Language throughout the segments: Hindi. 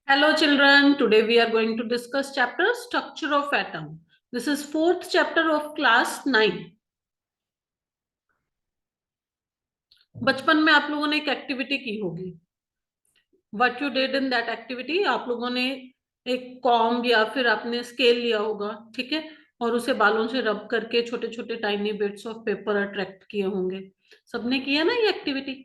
Hello children, today we are going to discuss chapter structure of atom. This is fourth chapter of class 9. बचपन में आप लोगों ने एक एक्टिविटी की होगी. What you did in that activity, आप लोगों ने एक कॉम्ब या फिर आपने स्केल लिया होगा, ठीक है, और उसे बालों से रब करके छोटे छोटे tiny bits of paper attract किए होंगे. सबने किया ना ये एक्टिविटी?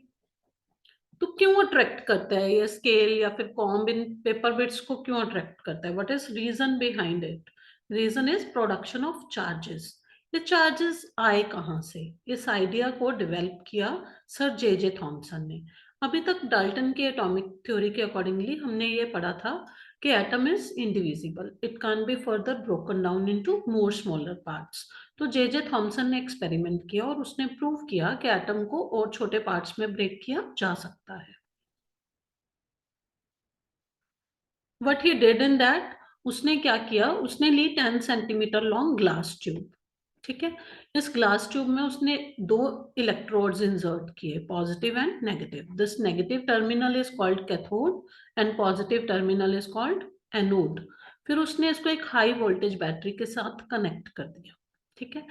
तो क्यों अट्रैक्ट करता है ये स्केल या फिर कॉम्ब इन पेपर बिट्स को क्यों अट्रैक्ट करता है? What is reason behind it? Reason is production of charges. ये चार्जेस आए कहाँ से? इस आइडिया को डेवलप किया सर जे जे थॉमसन ने. अभी तक डाल्टन की एटॉमिक थ्योरी के अकॉर्डिंगली हमने ये पढ़ा था कि atom is indivisible, it can be further broken down into more smaller parts. तो जे जे थॉमसन ने एक्सपेरिमेंट किया और उसने प्रूव किया कि एटम को और छोटे पार्ट्स में ब्रेक किया जा सकता है. What he did in that, उसने क्या किया, उसने ली 10 सेंटीमीटर लॉन्ग ग्लास ट्यूब. ठीक है, इस ग्लास ट्यूब में उसने दो इलेक्ट्रोड्स इंसर्ट किए, positive and negative. This negative terminal is called cathode and positive terminal is called anode. फिर उसने इसको एक हाई वोल्टेज बैटरी के साथ कनेक्ट कर दिया. ठीक है,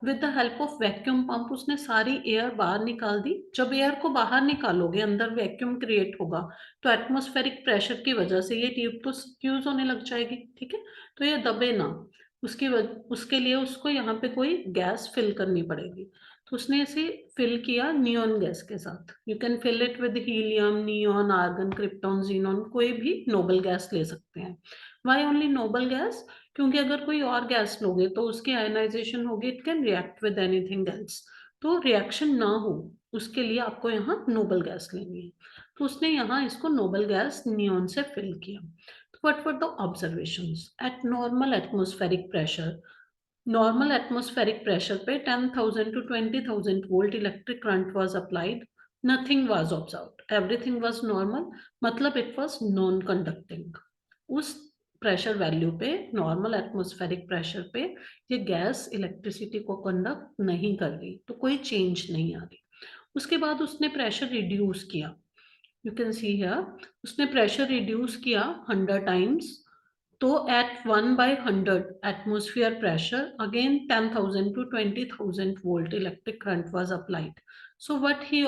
with the help of vacuum pump उसने सारी एयर बाहर निकाल दी. जब एयर को बाहर निकालोगे अंदर वैक्यूम क्रिएट होगा, तो एटमॉस्फेरिक प्रेशर की वजह से ये ट्यूब तो फ्यूज होने लग जाएगी. ठीक है, तो ये दबे ना, उसके लिए उसको यहाँ पे कोई गैस फिल करनी पड़ेगी. तो उसने इसे फिल किया नियॉन गैस के साथ. You can fill it with helium, neon, argon, krypton, xenon, कोई भी नोबल गैस ले सकते हैं. Why only noble gas? क्योंकि अगर कोई और गैस लोगे तो उसकी आयनाइजेशन होगी, it can react with anything else. तो रिएक्शन ना हो उसके लिए आपको यहाँ नोबल गैस लेनी है. तो उसने यहाँ इसको नोबल गैस नियॉन से फिल किया. What were the observations? At normal atmospheric pressure, normal atmospheric pressure पे 10,000 to 20,000 volt electric current was applied. Nothing was observed. Everything was normal. मतलब it was non-conducting. उस प्रेशर वैल्यू पे, नॉर्मल एटमॉस्फेरिक प्रेशर पे, ये गैस इलेक्ट्रिसिटी को कंडक्ट नहीं कर रही, तो कोई चेंज नहीं आ रही. उसके बाद उसने प्रेशर रिड्यूस किया. यू कैन सी हियर, उसने प्रेशर रिड्यूस किया 100 टाइम्स. तो at 1/100 atmosphere pressure again 10,000 to 20,000 volt electric current was applied. So what he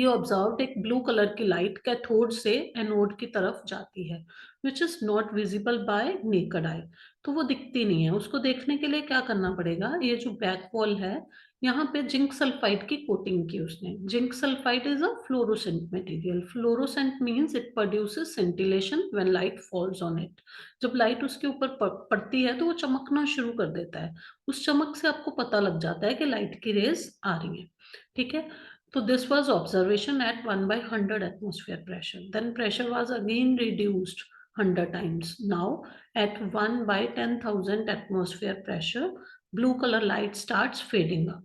observed एक ब्लू कलर की लाइट कैथोड से एनोड की तरफ जाती है, which is not visible by naked eye. तो वो दिखती नहीं है. उसको देखने के लिए क्या करना पड़ेगा, ये जो बैक वॉल है यहाँ पे जिंक सल्फाइड की कोटिंग की उसने. Zinc sulphide is a fluorescent material. Fluorescent means it produces scintillation when light falls on it. जब लाइट उसके ऊपर पड़ती है तो वो चमकना शुरू कर देता है. उस चमक से आपको पता लग जाता है कि लाइट की रेज आ रही है. ठीक है, so this was observation at 1/100 atmosphere pressure. Then pressure was again reduced 100 times. Now at 1/10,000 atmosphere pressure, blue color light starts fading up.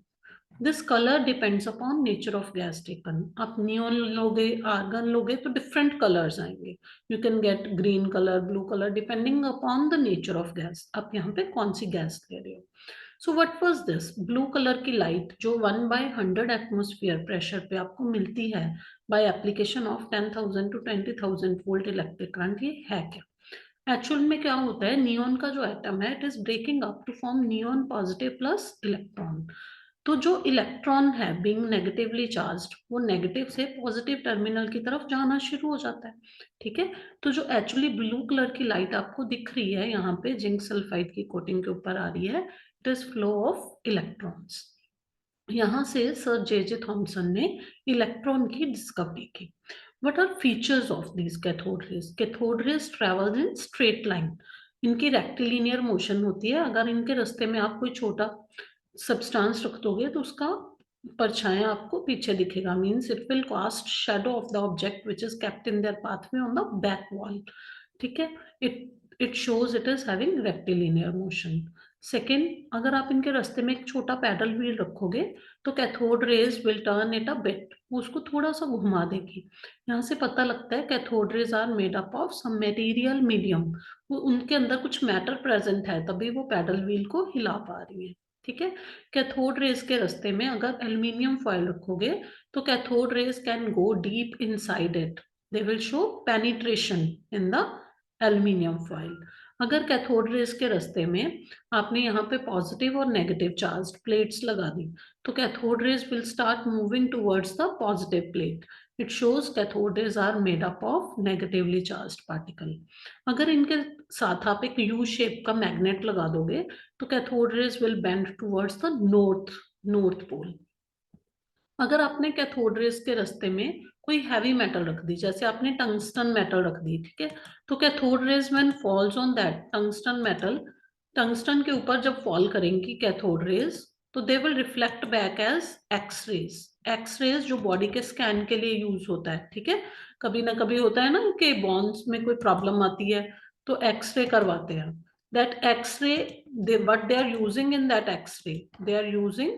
This color depends upon nature of gas taken. आप नियॉन लोगे, आर्गन लोगे तो different colors आएंगे. You can get green color, blue color depending upon the nature of gas. आप यहाँ पे कौन सी गैस ले रहे हो. So what was this blue colour की लाइट जो 1/100 एटमोस्फियर प्रेशर पे आपको मिलती है by application of 10,000 to 20,000 volt electric current, ये है क्या? एक्चुअल में क्या होता है, नियॉन का जो एटम है it is breaking up to form neon positive plus electron. तो जो इलेक्ट्रॉन है बीइंग नेगेटिवली चार्ज्ड, वो नेगेटिव से पॉजिटिव टर्मिनल की तरफ जाना शुरू हो जाता है. ठीक है, तो जो एक्चुअली ब्लू कलर की लाइट आपको दिख रही है यहाँ पे जिंक सल्फाइड की कोटिंग के ऊपर आ रही है, it is flow of electrons. यहाँ से सर जे जे थॉमसन ने इलेक्ट्रॉन की डिस्कवरी की. What are features of this cathode rays? Cathode rays travels in straight line. इनकी रेक्टिलिनियर मोशन होती है. अगर इनके रास्ते में आप कोई छोटा सब्सटेंस रख दोगे तो उसका परछाया आपको पीछे दिखेगा. Means it will cast shadow of the object which is kept in their pathway on the back wall. ठीक है, it shows it is having rectilinear motion. Second, अगर आप इनके रास्ते में एक छोटा पैडल व्हील रखोगे तो cathode rays will turn it a bit, उसको थोड़ा सा घुमा देगी. यहाँ से पता लगता है cathode rays are made up of some material medium. वो उनके अंदर कुछ मैटर प्रेजेंट है तभी वो पैडल व्हील को हिला पा रही है. ठीक है, कैथोड रेज के रास्ते में अगर एल्यूमिनियम फॉयल रखोगे तो cathode raise can go deep inside it. they will show penetration in the aluminium foil. अगर कैथोड रेज के रास्ते में आपने यहाँ पे पॉजिटिव और नेगेटिव चार्ज प्लेट्स लगा दी, तो cathode rays will start moving towards the positive plate. It shows cathode rays are made up of negatively charged particle. अगर इनके साथ आप एक यू शेप का मैग्नेट लगा दोगे, तो cathode rays will bend towards the north pole. अगर आपने कैथोड रेज के रास्ते में कोई हैवी मेटल रख दी, जैसे आपने टंगस्टन मेटल रख दी, ठीक है, तो cathode rays when falls on that tungsten metal, tungsten के ऊपर जब फॉल करेंगी कैथोड रेज, तो they will reflect back as X rays. X rays जो बॉडी के स्कैन के लिए यूज होता है, ठीक है. कभी ना कभी होता है ना कि बोन्स में कोई प्रॉब्लम आती है, तो एक्सरे करवाते हैं. That X ray, they what they are using in that X ray, they are using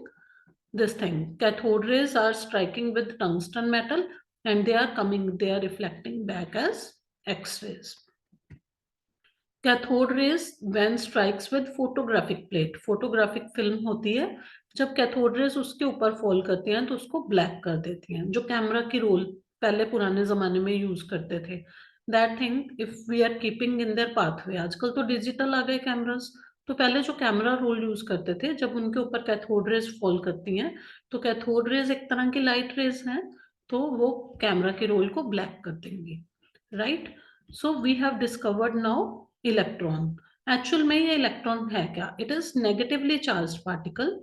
this thing. Cathode rays are striking with tungsten metal and they are reflecting back as X-rays. Cathode rays when strikes with photographic plate, photographic film होती है, जब कैथोड रेज उसके ऊपर फॉल करती हैं तो उसको ब्लैक कर देती हैं, जो कैमरा की रोल पहले पुराने जमाने में यूज करते थे. That thing if we are keeping in their pathway, आजकल तो डिजिटल आ गए कैमरास, तो पहले जो कैमरा रोल यूज करते थे, जब उनके ऊपर कैथोड रेज फॉल करती हैं, तो कैथोड रेज एक तरह की लाइट रेज हैं, तो वो कैमरा के रोल को ब्लैक कर देंगे. Right. So we have discovered now electron. Actual में ये इलेक्ट्रॉन है क्या? It is negatively charged particle.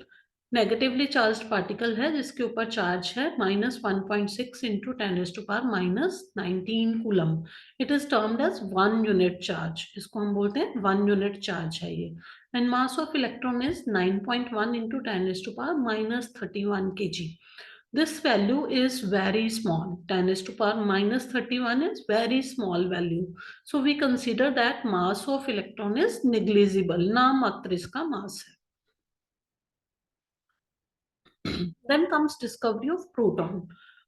Negatively charged particle है जिसके ऊपर चार्ज है -1.6 into 10⁻⁻19 coulomb. It is termed as 1 unit charge. इसको हम बोलते हैं 1 यूनिट चार्ज है ये. And mass of electron is 9.1 into 10⁻31 kg. This value is very small. 10⁻31 is very small value. So we consider that mass of electron is negligible. नाम मात्र इसका mass है. Then comes discovery of proton.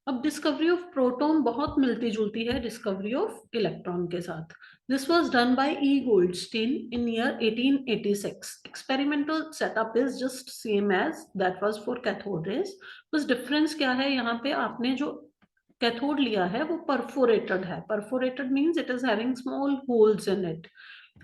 अब डिस्कवरी ऑफ प्रोटॉन बहुत मिलती जुलती है डिस्कवरी ऑफ इलेक्ट्रॉन के साथ. This was done by E Goldstein in year 1886. Experimental setup is just same as that was for cathode rays. बस डिफरेंस क्या है, यहाँ पे आपने जो कैथोड लिया है वो परफोरेटेड है. Perforated means it is having small holes in it.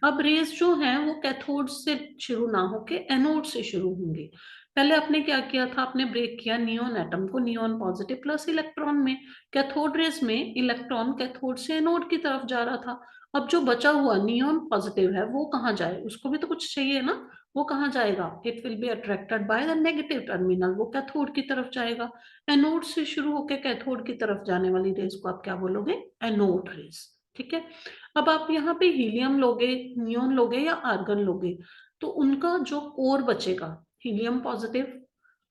अब रेज जो हैं वो कैथोड से शुरू ना होके एनोड से शुरू होंगे. पहले आपने क्या किया था, आपने ब्रेक किया नियोन एटम को नियोन पॉजिटिव प्लस इलेक्ट्रॉन में. कैथोड रेज में इलेक्ट्रॉन कैथोड से एनोड की तरफ जा रहा था. अब जो बचा हुआ नियोन पॉजिटिव है वो कहाँ जाए, उसको भी तो कुछ चाहिए ना, वो कहाँ जाएगा? It will be attracted by the negative terminal, वो कैथोड की तरफ जाएगा. एनोड से शुरू होकर कैथोड की तरफ जाने वाली रेज को आप क्या बोलोगे? Anode rays. ठीक है. अब आप यहाँ पे हीलियम लोगे, नियोन लोगे या आर्गन लोगे, तो उनका जो कोर बचेगा, helium positive,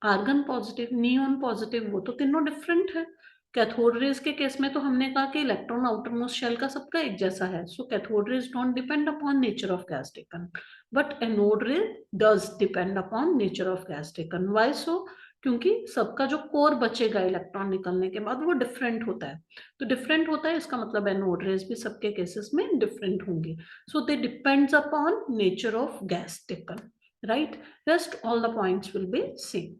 argon positive, neon positive, वो तो तीनों डिफरेंट है. कैथोड रेज के केस में तो हमने कहा कि इलेक्ट्रॉन आउटर मोस्ट शेल का सबका एक जैसा है. So cathode rays don't depend upon nature of gas taken, but anode rays does depend upon nature of gas taken. Why so? क्योंकि सबका जो कोर बचेगा इलेक्ट्रॉन निकलने के बाद वो डिफरेंट होता है. तो डिफरेंट होता है, इसका मतलब एनोड रेज भी सबके केसेस में डिफरेंट होंगे. So they depends upon nature of gas taken. Right? Rest all the points will be same.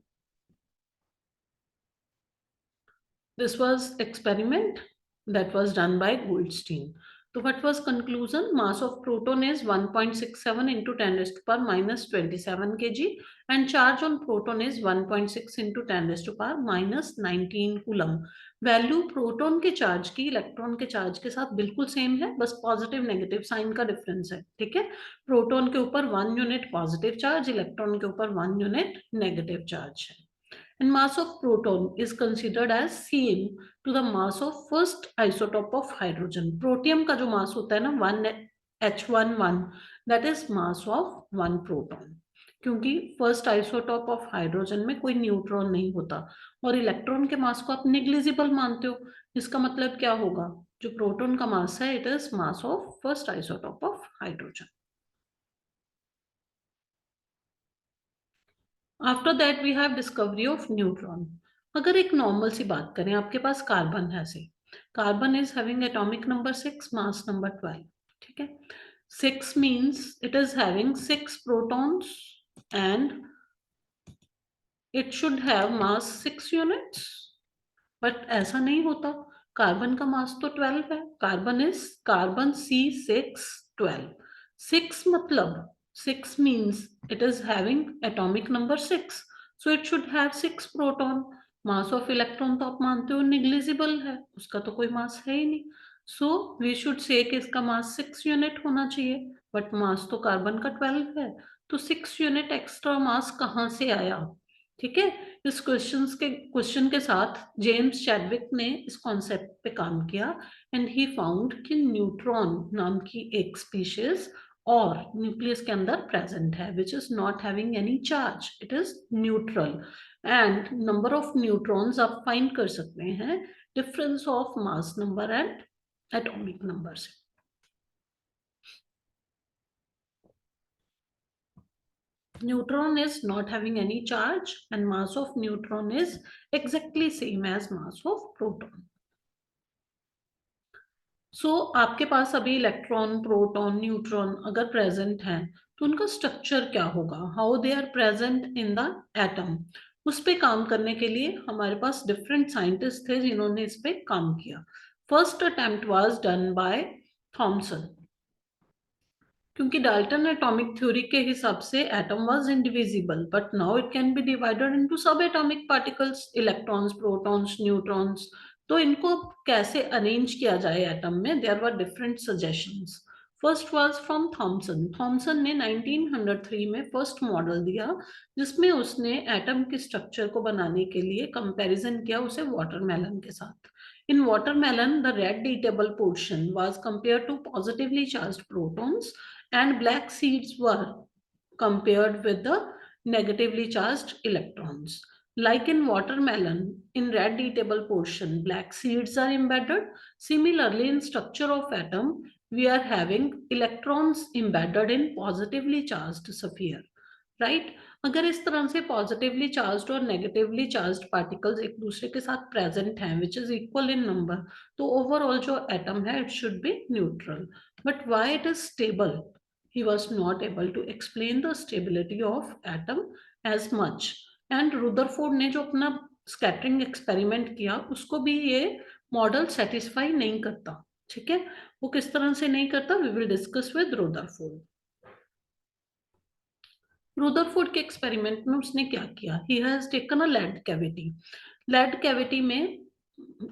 This was experiment that was done by Goldstein. So what was conclusion? Mass of proton is 1.67 into 10⁻⁻27 kg and charge on proton is 1.6 into 10⁻⁻19 coulomb. Value proton के चार्ज की इलेक्ट्रॉन के चार्ज के साथ बिल्कुल सेम है, बस पॉजिटिव नेगेटिव साइन का डिफरेंस है. ठीक है. प्रोटॉन के ऊपर 1 यूनिट पॉजिटिव चार्ज, इलेक्ट्रॉन के ऊपर 1 यूनिट नेगेटिव चार्ज है. And mass of proton is considered as same to the mass of first isotope of hydrogen. Protium का जो mass होता है ना 1H11, that is mass of 1 proton. क्योंकि फर्स्ट आइसोटॉप ऑफ हाइड्रोजन में कोई न्यूट्रॉन नहीं होता और इलेक्ट्रॉन के मास को आप नेग्लिजिबल मानते हो. इसका मतलब क्या होगा? जो प्रोटॉन का मास है it is mass of first isotope of hydrogen. After that we have discovery of neutron. अगर एक नॉर्मल सी बात करें, आपके पास कार्बन है, से carbon is having atomic number 6, mass number 12. ठीक है. 6 means it is having 6 protons and it should have mass 6 units. But ऐसा नहीं होता. कार्बन का मास तो 12 है, कार्बन C612। 6 मतलब 6 means it is having atomic number 6, so it should have 6 proton। Mass of electron तो आप मानते हो निग्लिजिबल है, उसका तो कोई मास है ही नहीं, सो वी शुड से कि इसका मास 6 यूनिट होना चाहिए, बट मास तो कार्बन का 12 है, तो 6 यूनिट एक्स्ट्रा मास कहाँ से आया? ठीक है, इस क्वेश्चन के साथ जेम्स चैडविक ने इस कॉन्सेप्ट पे काम किया एंड ही फाउंड कि न्यूट्रॉन नाम की एक स्पीशीज और न्यूक्लियस के अंदर प्रेजेंट है which is not having any charge, it is neutral, and number of neutrons आप फाइंड कर सकते हैं difference of mass number and atomic number से। Neutron is not having any charge and mass of neutron is exactly same as mass of proton. So आपके पास अभी इलेक्ट्रॉन, प्रोटॉन, न्यूट्रॉन अगर प्रेजेंट हैं तो उनका स्ट्रक्चर क्या होगा, how they are present in the atom, उस पे काम करने के लिए हमारे पास डिफरेंट साइंटिस्ट थे जिन्होंने इस पे काम किया। First attempt was done by Thomson, क्योंकि डाल्टन एटॉमिक थ्योरी के हिसाब से atom was indivisible, but now it can be divided into subatomic particles, electrons, protons, neutrons. तो इनको कैसे अरेंज किया जाए एटम में, there were different suggestions. First was from Thomson. Thomson ने 1903 में फर्स्ट मॉडल दिया जिसमें उसने एटम के स्ट्रक्चर को बनाने के लिए कंपैरिजन किया उसे वाटरमेलन के साथ। In watermelon, the red eatable portion was compared to positively charged protons and black seeds were compared with the negatively charged electrons. Like in watermelon, in red eatable portion, black seeds are embedded. Similarly, in structure of atom, we are having electrons embedded in positively charged sphere. Right अगर इस तरह से पॉजिटिवली चार्ज्ड और नेगेटिवली चार्ज्ड पार्टिकल्स एक दूसरे के साथ प्रेजेंट हैं which is equal in number, तो ओवरऑल जो एटम है it should be neutral. But why it is stable, he was not able to explain the stability of atom as much, and Rutherford ने जो अपना स्कैटरिंग एक्सपेरिमेंट किया उसको भी ये मॉडल सेटिस्फाई नहीं करता। ठीक है, वो किस तरह से नहीं करता, we will discuss with Rutherford. Rutherford के एक्सपेरिमेंट में उसने क्या किया, he has taken a lead cavity. Lead cavity में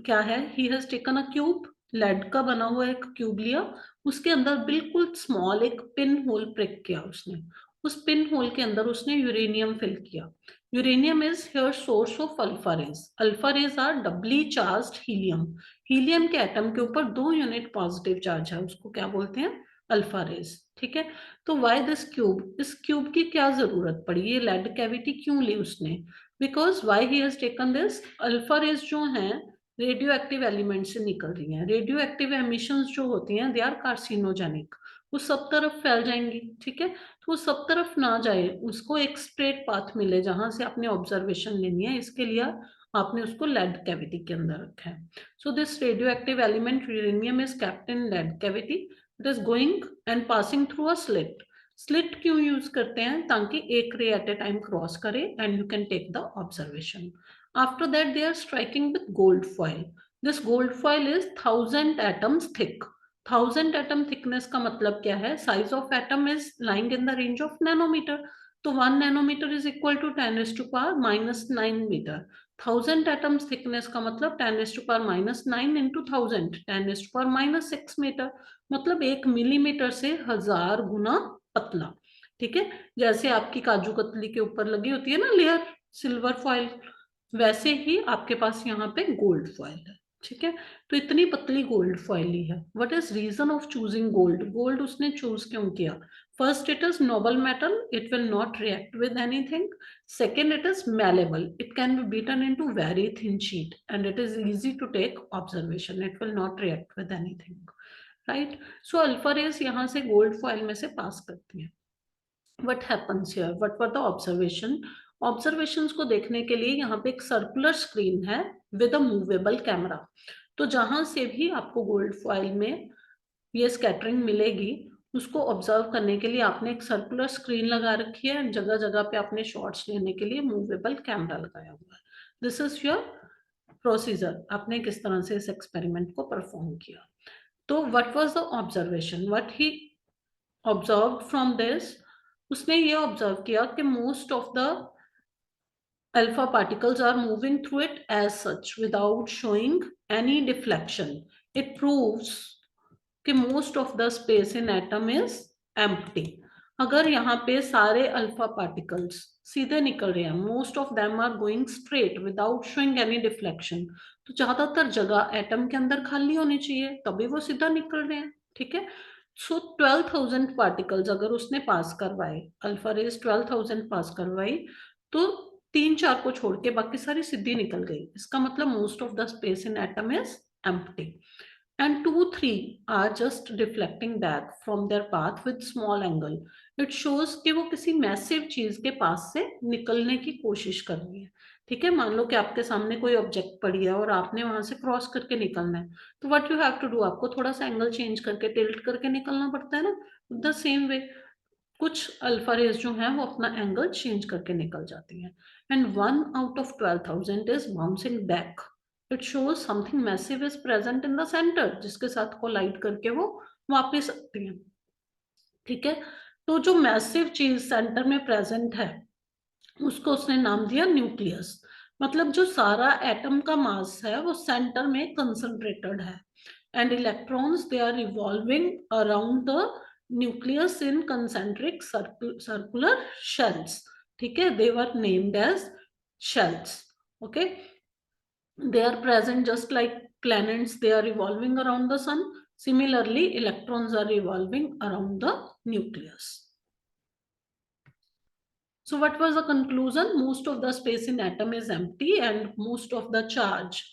क्या है, he has taken a cube, lead का बना हुआ एक क्यूब लिया, उसके अंदर बिल्कुल स्मॉल एक पिन होल प्रिक किया उसने, उस पिन होल के अंदर उसने यूरेनियम फिल किया। Uranium is here source of alpha rays. Alpha rays are doubly charged helium. Helium के एटम के ऊपर 2 यूनिट पॉजिटिव चार्ज है, उसको क्या बोलते हैं, अल्फा रेज। ठीक है, तो वाई दिस क्यूब, इस क्यूब की क्या जरूरत पड़ी, ये लेड कैविटी क्यों ली उसने, because why he has taken this, alpha rays जो हैं रेडियो एक्टिव एलिमेंट से निकल रही हैं, रेडियो एक्टिव एमिशंस जो होती हैं दे आर कार्सिनोजेनिक, वो सब तरफ फैल जाएंगी। ठीक है, तो वो सब तरफ ना जाए, उसको एक स्ट्रेट पाथ मिले जहां से आपने ऑब्जर्वेशन लेनी है, इसके लिए आपने उसको लेड कैविटी के अंदर रखा है। So this radioactive element uranium is kept in lead cavity, it is going and passing through a slit. Slit क्यों यूज करते हैं, ताकि एक ray at a time cross करे and you can take the observation. After that they are striking with gold foil. This gold foil is 1000 atoms thick. 1000 atom thickness का मतलब क्या है, size of atom is lying in the range of nanometer, तो 1 nanometer is equal to 10⁻⁻9 meter. 1000 atoms thickness का मतलब 10⁻⁻9 इंटू 1000, 10⁻⁻6 मीटर, मतलब 1 मिलीमीटर से 1000 गुना पतला। ठीक है, जैसे आपकी काजू कतली के ऊपर लगी होती है ना लेयर सिल्वर फॉइल, वैसे ही आपके पास यहाँ पे गोल्ड फॉइल है। ठीक है, तो इतनी पतली गोल्ड फॉइल ही है। What is reason of choosing gold, gold उसने चूज क्यों किया, first it is noble metal, it will not react with anything, second it is malleable, it can be beaten into very thin sheet and it is easy to take observation, it will not react with anything, right? So alpha rays यहाँ से गोल्ड फॉइल में से पास करती है। What happens here, what were the observation, observations को देखने के लिए यहाँ पे एक सर्कुलर स्क्रीन है विद अ मूवेबल कैमरा, तो जहां से भी आपको गोल्ड फॉइल में ये स्कैटरिंग मिलेगी उसको ऑब्जर्व करने के लिए आपने एक सर्कुलर स्क्रीन लगा रखी है, जगह जगह पे आपने शॉट्स लेने के लिए मूवेबल कैमरा लगाया हुआ है। दिस इज योर प्रोसीजर, आपने किस तरह से इस एक्सपेरिमेंट को परफॉर्म किया। तो what was the observation, what he observe from this, उसने ये ऑब्जर्व किया कि most of the alpha particles are moving through it as such without showing any deflection. It proves कि most of the space in atom is empty. अगर यहाँ पे सारे अल्फा पार्टिकल्स सीधे निकल रहे हैं, most of them are going straight without showing any deflection, तो ज्यादातर जगह एटम के अंदर खाली होनी चाहिए, तभी वो सीधा निकल रहे हैं। ठीक है, सो 12,000 पार्टिकल्स अगर उसने पास करवाए, अल्फा रेज 12,000 पास करवाई, तो 3-4 को छोड़ के बाकी सारी सीधी निकल गई। इसका मतलब most of the space in atom is empty, and 2-3 are just deflecting back from their path with small angle. It shows कि वो किसी मैसिव चीज के पास से निकलने की कोशिश कर रही है। ठीक है, मान लो कि आपके सामने कोई ऑब्जेक्ट पड़ी है और आपने वहां से क्रॉस करके निकलना है, तो what you have to do, आपको थोड़ा सा एंगल चेंज करके टिल्ट करके निकलना पड़ता है ना। द सेम वे कुछ अल्फा रेज जो हैं वो अपना एंगल चेंज करके निकल जाती हैं, and 1 out of 12,000 is bouncing back. It shows something massive is present in the centre, जिसके साथ कोलाइड करके वो वापस आती है। ठीक है, तो जो मैसिव चीज सेंटर में प्रेजेंट है उसको उसने नाम दिया न्यूक्लियस। मतलब जो सारा एटम का मास है वो सेंटर में कंसंट्रेटेड है, and electrons they are revolving around the nucleus in concentric circular shells. ठीक है, they were named as shells. Okay, they are present just like planets, they are revolving around the sun. Similarly, electrons are revolving around the nucleus. So what was the conclusion? Most of the space in atom is empty, and most of the charge,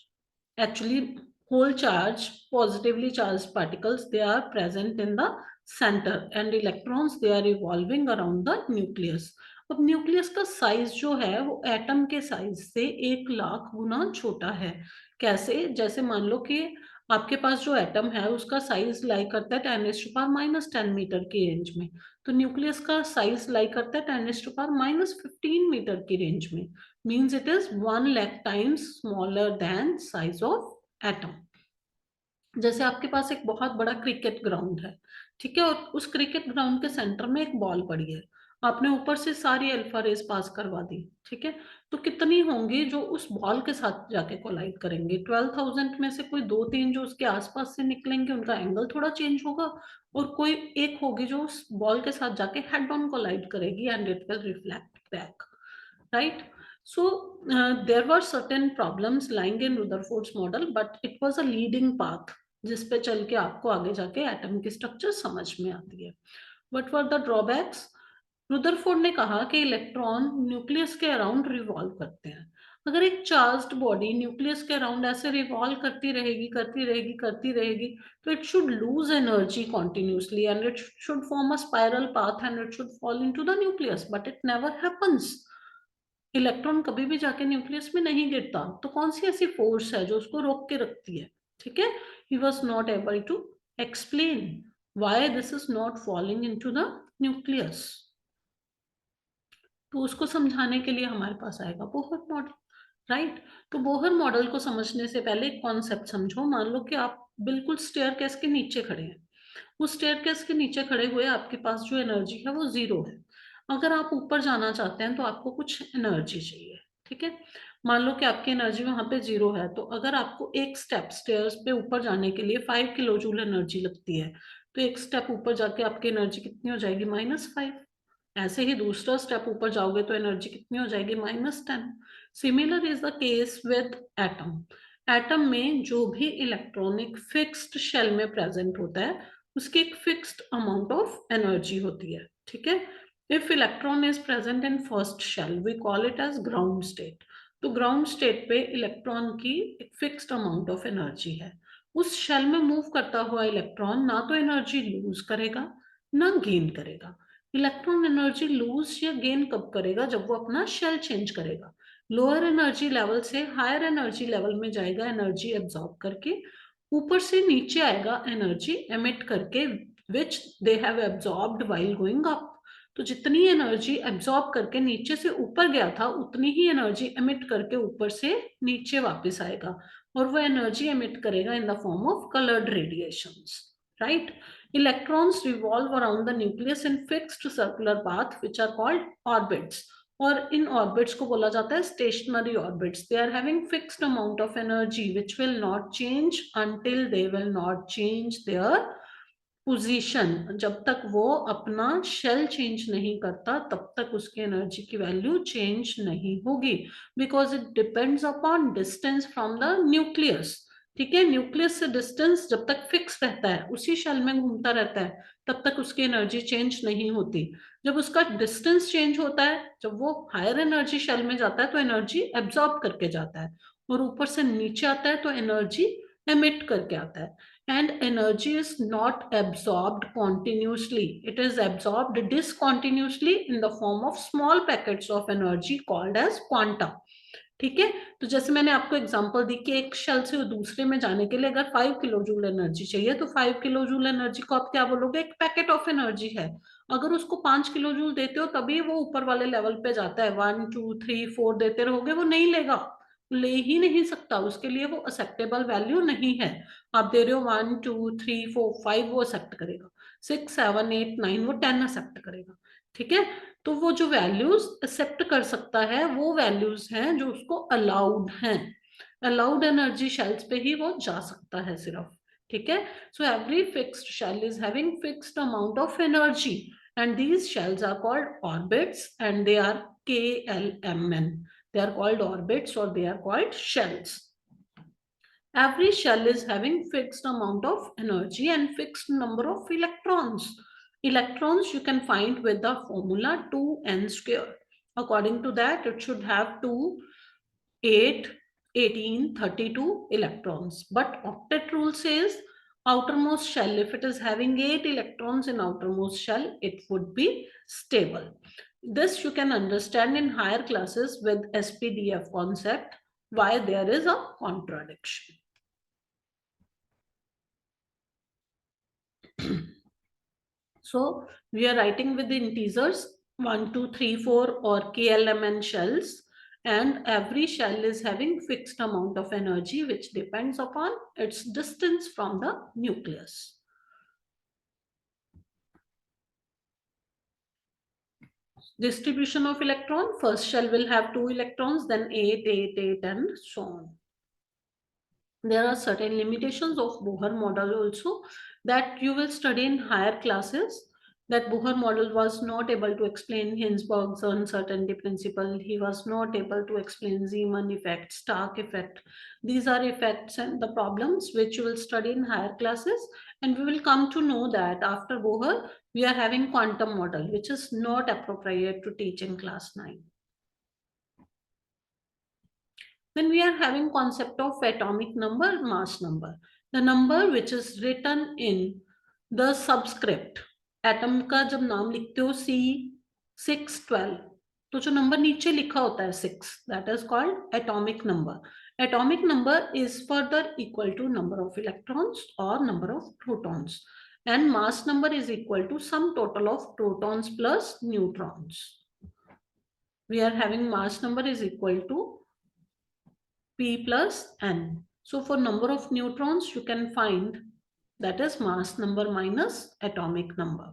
actually whole charge, positively charged particles, they are present in the center, and electrons they are revolving around the nucleus. अब न्यूक्लियस का साइज जो है वो एटम के साइज से 1,00,000 गुना छोटा है। कैसे? जैसे मान लो कि आपके पास जो एटम है उसका साइज लाई करता है 10⁻⁻10 मीटर की रेंज में, तो न्यूक्लियस का साइज लाई करता है 10⁻⁻15 मीटर की रेंज में। Means it is 1,00,000 times smaller than size of atom. जैसे आपके पास एक बहुत बड़ा क्रिकेट ग्राउंड है, ठीक है, और उस क्रिकेट ग्राउंड के सेंटर में एक बॉल पड़ी है, आपने ऊपर से सारी अल्फा रेज पास करवा दी। ठीक है, तो कितनी होंगी जो उस बॉल के साथ जाके कोलाइड करेंगे? 12,000 में से कोई 2-3 जो उसके आसपास से निकलेंगे, उनका एंगल थोड़ा चेंज होगा, और कोई एक होगी जो उस बॉल के साथ जाके हेड ऑन कोलाइड करेगी, and it will reflect back, right? So there were certain problems lying in Rutherford's model, but it was a leading path जिस पे चल के आपको आगे जाके एटम की स्ट्रक्चर समझ में आती है। What were the drawbacks? Rutherford ने कहा कि इलेक्ट्रॉन न्यूक्लियस के अराउंड रिवॉल्व करते हैं। अगर एक चार्ज्ड बॉडी न्यूक्लियस के अराउंड ऐसे रिवॉल्व करती रहेगी, तो it should lose energy continuously, and it should form a spiral path, and it should fall into the nucleus, but it never happens. Electron कभी भी जाके न्यूक्लियस में नहीं गिरता, तो कौन सी ऐसी फोर्स है जो उसको रोक के रखती है? ठीक है, he was not able to explain why this is not falling into the nucleus. तो उसको समझाने के लिए हमारे पास आएगा बोहर मॉडल, राइट? तो बोहर मॉडल को समझने से पहले एक कॉन्सेप्ट समझो। मान लो कि आप बिल्कुल स्टेयरकेस के नीचे खड़े हैं, उस स्टेयरकेस के नीचे खड़े हुए आपके पास जो एनर्जी है वो 0 है। अगर आप ऊपर जाना चाहते हैं तो आपको कुछ एनर्जी चाहिए। ठीक है, मान लो कि आपकी एनर्जी वहां पे 0 है, तो अगर आपको एक स्टेप स्टेयर्स पे ऊपर जाने के लिए 5 किलो जूल एनर्जी लगती है, तो एक स्टेप ऊपर जाके आपकी एनर्जी कितनी हो जाएगी? -5। ऐसे ही दूसरा स्टेप ऊपर जाओगे तो एनर्जी कितनी हो जाएगी? -10। Similar is the case with atom. Atom में जो भी इलेक्ट्रॉनिक फिक्स्ड शेल में प्रेजेंट होता है उसकी एक फिक्स्ड अमाउंट ऑफ एनर्जी होती है। ठीक है, if electron is present in first shell we call it as ground state. तो ग्राउंड स्टेट पे इलेक्ट्रॉन की एक फिक्स्ड अमाउंट ऑफ एनर्जी है। उस शेल में मूव करता हुआ इलेक्ट्रॉन ना तो एनर्जी लूज करेगा ना गेन करेगा। इलेक्ट्रॉन एनर्जी लूज या गेन कब करेगा? जब वो अपना शेल चेंज करेगा, लोअर एनर्जी लेवल से हायर एनर्जी लेवल में जाएगा एनर्जी एब्जॉर्ब करके, ऊपर से नीचे आएगा एनर्जी एमिट करके, which they have absorbed while going up. तो जितनी एनर्जी एब्जॉर्ब करके नीचे से ऊपर गया था उतनी ही एनर्जी एमिट करके ऊपर से नीचे वापस आएगा, और वो एनर्जी एमिट करेगा in the form of coloured radiations, right? Electrons revolve around the nucleus in fixed circular path which are called orbits, और इन ऑर्बिट्स को बोला जाता है stationary orbits. They are having fixed amount of energy which will not change until they will not change their position. जब तक वो अपना शेल चेंज नहीं करता तब तक उसकी एनर्जी की वैल्यू चेंज नहीं होगी, because it depends upon distance from the nucleus. ठीक है, न्यूक्लियस से डिस्टेंस जब तक फिक्स रहता है, उसी शेल में घूमता रहता है, तब तक उसकी एनर्जी चेंज नहीं होती. जब उसका डिस्टेंस चेंज होता है, जब वो हायर एनर्जी शेल में जाता है तो एनर्जी एब्जॉर्ब करके जाता है, और ऊपर से नीचे आता है तो एनर्जी एमिट करके आता है. And energy is not absorbed continuously, it is absorbed discontinuously in the form of small packets of energy called as quanta. ठीक है, तो जैसे मैंने आपको एग्जांपल दी कि एक शेल से दूसरे में जाने के लिए अगर 5 किलो जूल एनर्जी चाहिए, तो 5 किलो जूल एनर्जी को आप क्या बोलोगे? एक पैकेट ऑफ एनर्जी है. अगर उसको 5 किलो जूल देते हो तभी वो ऊपर वाले लेवल पे जाता है. 1 2 3 4 देते रहोगे, वो नहीं लेगा, ले ही नहीं सकता, उसके लिए वो एक्सेप्टेबल वैल्यू नहीं है. आप दे रहे हो 1 2 3 4 5, वो एक्सेप्ट करेगा. 6 7 8 9 वो 10 एक्सेप्ट करेगा. ठीक है, तो वो जो वैल्यूज एक्सेप्ट कर सकता है वो वैल्यूज हैं जो उसको अलाउड हैं. अलाउड एनर्जी शेल्स पे ही वो जा सकता है सिर्फ. ठीक है, so every fixed shell is having fixed amount of energy, and these shells are called orbits, and they are KLMN. They are called orbits or they are called shells. Every shell is having fixed amount of energy and fixed number of electrons. Electrons you can find with the formula 2n square. According to that, it should have 2, 8, 18, 32 electrons. But octet rule says outermost shell, if it is having 8 electrons in outermost shell, it would be stable. This you can understand in higher classes with SPDF concept, why there is a contradiction. So we are writing with the integers 1 2 3 4 or KLMN shells, and every shell is having fixed amount of energy which depends upon its distance from the nucleus. Distribution of electron, first shell will have 2 electrons, then 8 8 8 and so on. There are certain limitations of Bohr model also that you will study in higher classes. That Bohr model was not able to explain Hinsburg's uncertainty principle. He was not able to explain Zeeman effect, Stark effect. These are effects and the problems which you will study in higher classes. And we will come to know that after Bohr, we are having quantum model, which is not appropriate to teach in class 9. Then we are having concept of atomic number, mass number. The number which is written in the subscript. Atom का जब नाम लिखते हो C612, तो जो नंबर नीचे लिखा होता है 6, that is called atomic number. Atomic number is further equal to number of electrons or number of protons, and mass number is equal to sum total of protons plus neutrons. We are having mass number is equal to P plus N. So for number of neutrons, you can find that is mass number minus atomic number.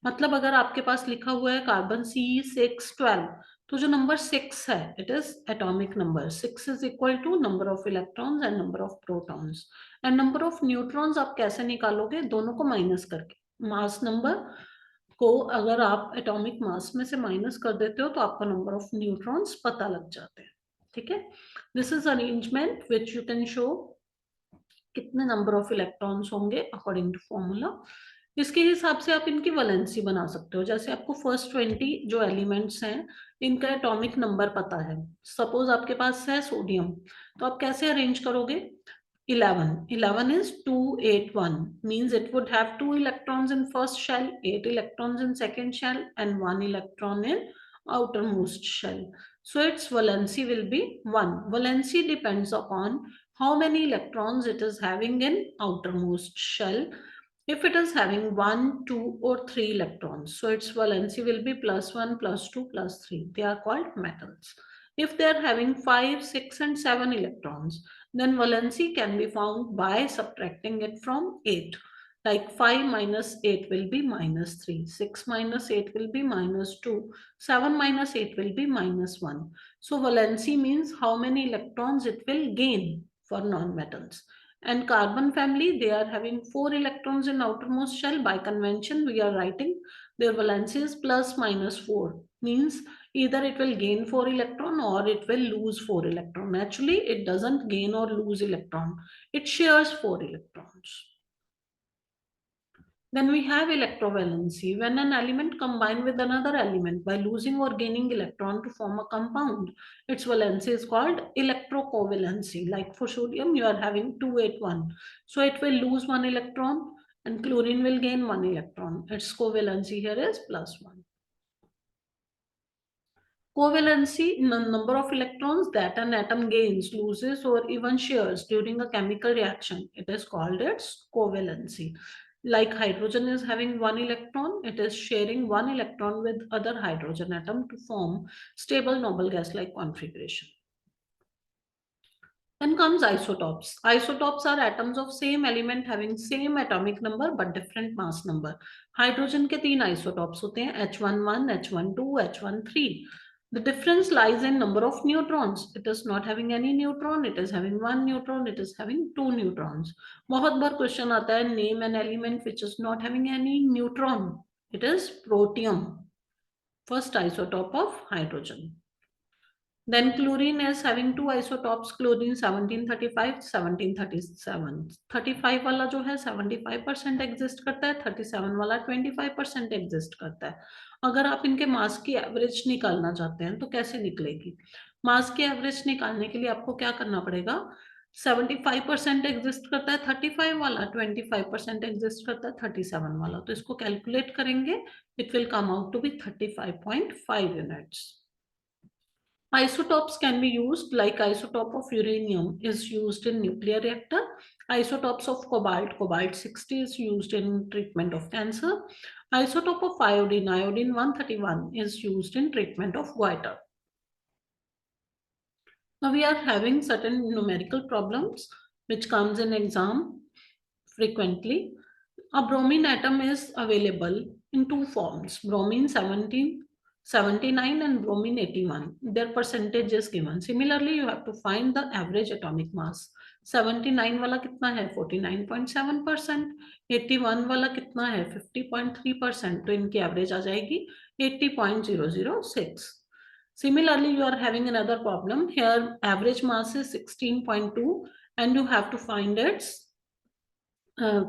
मतलब अगर आपके पास लिखा हुआ है कार्बन C612, तो जो नंबर 6 है, it is atomic number. 6 is equal to number of electrons and number of protons. And number of neutrons आप कैसे निकालोगे? दोनों को माइनस करके. मास नंबर को अगर आप एटॉमिक मास में से माइनस कर देते हो तो आपका नंबर ऑफ न्यूट्रॉन्स पता लग जाते हैं. ठीक है, this is arrangement which you can show कितने नंबर ऑफ इलेक्ट्रॉन्स होंगे अकॉर्डिंग टू फॉर्मूला. इसके हिसाब से आप इनकी वैलेंसी बना सकते हो. जैसे आपको फर्स्ट 20 जो एलिमेंट्स हैं इनका एटॉमिक नंबर पता है. सपोज आपके पास है सोडियम, तो आप कैसे अरेंज करोगे? 11 is 281, means it would have 2 electrons in first shell, 8 electrons in second shell, and 1 electron in outermost shell. So its valency will be 1. Valency depends upon how many electrons it is having in outermost shell. If it is having 1, 2 or 3 electrons, so its valency will be +1, +2, +3. They are called metals. If they are having 5, 6 and 7 electrons, then valency can be found by subtracting it from 8. Like 5 minus 8 will be -3, 6 minus 8 will be -2, 7 minus 8 will be -1. So valency means how many electrons it will gain for non-metals. And carbon family, they are having 4 electrons in outermost shell. By convention, we are writing their valency is ±4. Means either it will gain 4 electron or it will lose 4 electron. Actually, it doesn't gain or lose electron. It shares 4 electrons. Then we have electrovalency. When an element combines with another element by losing or gaining electron to form a compound, its valency is called electrocovalency. Like for sodium, you are having 281. So it will lose 1 electron and chlorine will gain 1 electron. Its covalency here is +1. Covalency, number of electrons that an atom gains, loses, or even shares during a chemical reaction. It is called its covalency. Like hydrogen is having 1 electron, it is sharing 1 electron with other hydrogen atom to form stable noble gas-like configuration. Then comes isotopes. Isotopes are atoms of same element having same atomic number but different mass number. Hydrogen के 3 isotopes होते हैं, H11, H12, H13. The difference lies in number of neutrons. It is not having any neutron, it is having 1 neutron, it is having 2 neutrons. बहुत बार question आता है, name an element which is not having any neutron. It is protium, first isotope of hydrogen. Then chlorine is having 2 isotopes, chlorine 1735, 1737. 35 वाला जो है 75% एग्जिस्ट करता है, 37 वाला 25% एग्जिस्ट करता है. अगर आप इनके मास की एवरेज निकालना चाहते हैं तो कैसे निकलेगी? मास की एवरेज निकालने के लिए आपको क्या करना पड़ेगा? 75% एग्जिस्ट करता है 35 वाला, 25% एग्जिस्ट करता है 37 वाला. तो इसको कैलकुलेट करेंगे, it will come out to be 35.5 units. Isotopes can be used, like isotope of uranium is used in nuclear reactor. Isotopes of cobalt 60 is used in treatment of cancer. Isotope of iodine 131 is used in treatment of goiter. Now we are having certain numerical problems which comes in exam frequently. A bromine atom is available in 2 forms, bromine 79 and bromine 81. Their percentage is given. Similarly, you have to find the average atomic mass. 79 वाला कितना है? 49.7%. 81 वाला कितना है? 50.3%. तो इनकी एवरेज आ जाएगी 80.006. Similarly, you are having another problem. Here, average mass is 16.2 and you have to find its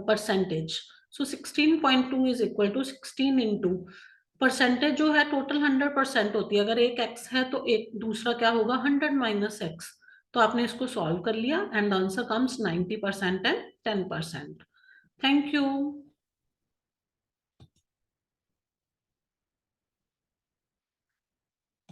percentage. So 16.2 is equal to 16 into percentage जो है टोटल 100% होती है. अगर एक x है तो एक दूसरा क्या होगा? 100 माइनस x. तो आपने इसको सॉल्व कर लिया and answer comes 90% and 10%. Thank you.